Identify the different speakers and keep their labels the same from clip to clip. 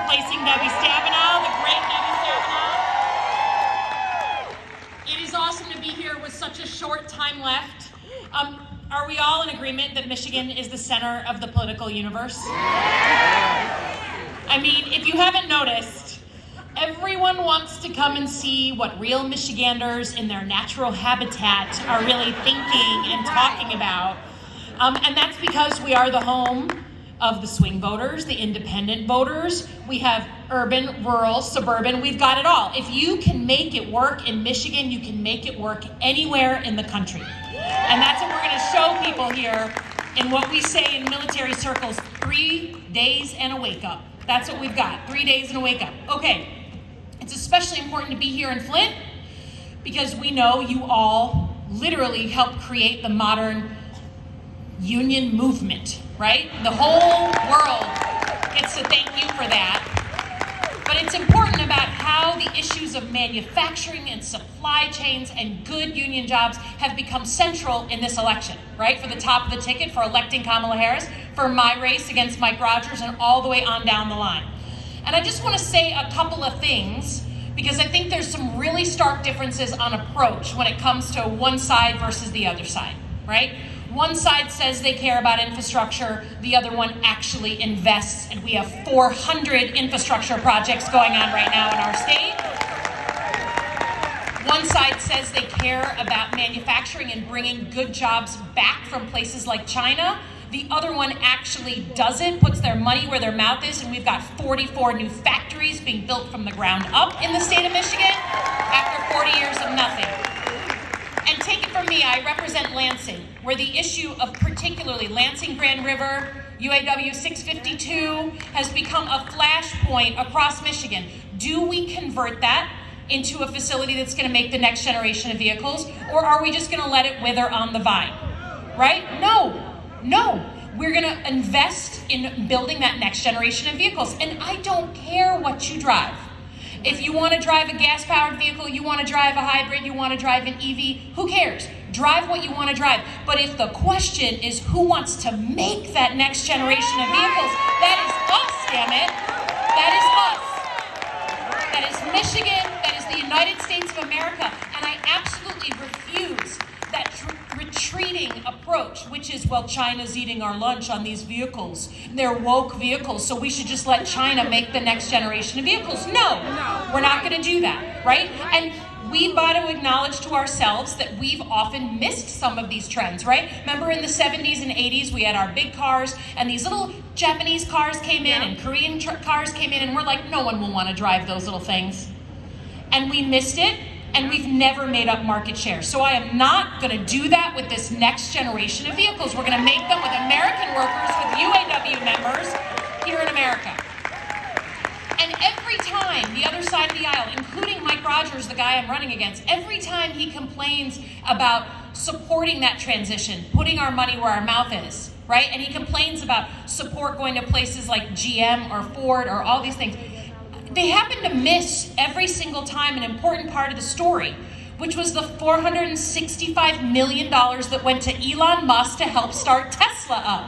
Speaker 1: replacing Debbie Stabenow, the great Debbie Stabenow. It is awesome to be here with such a short time left. Are we all in agreement that Michigan is the center of the political universe? I mean, if you haven't noticed, everyone wants to come and see what real Michiganders in their natural habitat are really thinking and talking about. And that's because we are the home of the swing voters, the independent voters. We have urban, rural, suburban, we've got it all. If you can make it work in Michigan, you can make it work anywhere in the country. And that's what we're gonna show people here in what we say in military circles, 3 days and a wake up. That's what we've got, 3 days and a wake up. Okay, it's especially important to be here in Flint because we know you all literally helped create the modern union movement, right? The whole world gets to thank you for that. But it's important about how the issues of manufacturing and supply chains and good union jobs have become central in this election, right? For the top of the ticket, for electing Kamala Harris, for my race against Mike Rogers, and all the way on down the line. And I just want to say a couple of things because I think there's some really stark differences on approach when it comes to one side versus the other side, right? One side says they care about infrastructure, the other one actually invests, and we have 400 infrastructure projects going on right now in our state. One side says they care about manufacturing and bringing good jobs back from places like China. The other one actually doesn't, puts their money where their mouth is, and we've got 44 new factories being built from the ground up in the state of Michigan after 40 years of nothing. And take it from me, I represent Lansing, where the issue of particularly Lansing Grand River, UAW 652, has become a flashpoint across Michigan. Do we convert that into a facility that's going to make the next generation of vehicles, or are we just going to let it wither on the vine, right? No. We're going to invest in building that next generation of vehicles, and I don't care what you drive. If you want to drive a gas-powered vehicle, you want to drive a hybrid, you want to drive an EV, who cares? Drive what you want to drive. But if the question is who wants to make that next generation of vehicles, that is us, damn it. That is us. That is Michigan. That is the United States of America. And I absolutely refuse that retreating approach, which is, well, China's eating our lunch on these vehicles. They're woke vehicles, so we should just let China make the next generation of vehicles. No, we're not going to do that, right? And we've got to acknowledge to ourselves that we've often missed some of these trends, right? Remember in the 70s and 80s, we had our big cars, and these little Japanese cars came in, and Korean cars came in, and we're like, no one will want to drive those little things. And we missed it. And we've never made up market share. So I am not going to do that with this next generation of vehicles. We're going to make them with American workers, with UAW members here in America. And every time the other side of the aisle, including Mike Rogers, the guy I'm running against, every time he complains about supporting that transition, putting our money where our mouth is, right? And he complains about support going to places like GM or Ford or all these things. They happen to miss every single time an important part of the story, which was the $465 million that went to Elon Musk to help start Tesla up,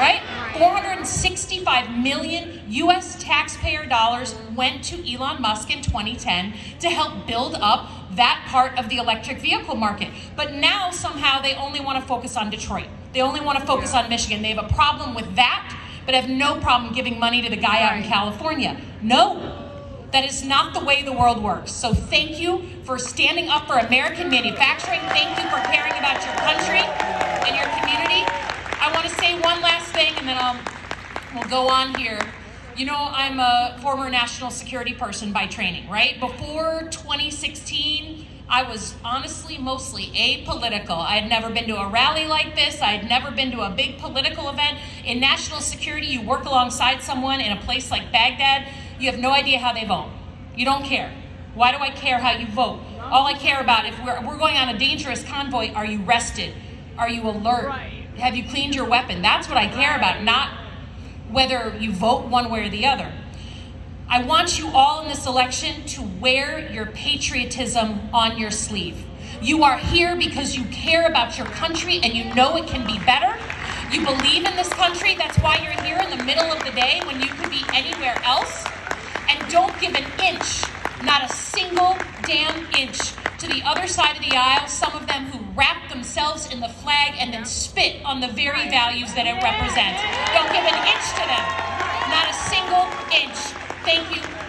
Speaker 1: right? 465 million US taxpayer dollars went to Elon Musk in 2010 to help build up that part of the electric vehicle market. But now somehow they only want to focus on Detroit. They only want to focus on Michigan. They have a problem with that, but have no problem giving money to the guy out in California. No. That is not the way the world works. So thank you for standing up for American manufacturing. Thank you for caring about your country and your community. I want to say one last thing, and then we'll go on here. You know, I'm a former national security person by training, right? Before 2016, I was honestly mostly apolitical. I had never been to a rally like this. I had never been to a big political event. In national security, you work alongside someone in a place like Baghdad. You have no idea how they vote. You don't care. Why do I care how you vote? All I care about, if we're going on a dangerous convoy, are you rested? Are you alert? Have you cleaned your weapon? That's what I care about, not whether you vote one way or the other. I want you all in this election to wear your patriotism on your sleeve. You are here because you care about your country and you know it can be better. You believe in this country. That's why you're here in the middle of the day when you could be anywhere else. don't give an inch, not a single damn inch, to the other side of the aisle, some of them who wrap themselves in the flag and then spit on the very values that it represents. Don't give an inch to them, not a single inch. Thank you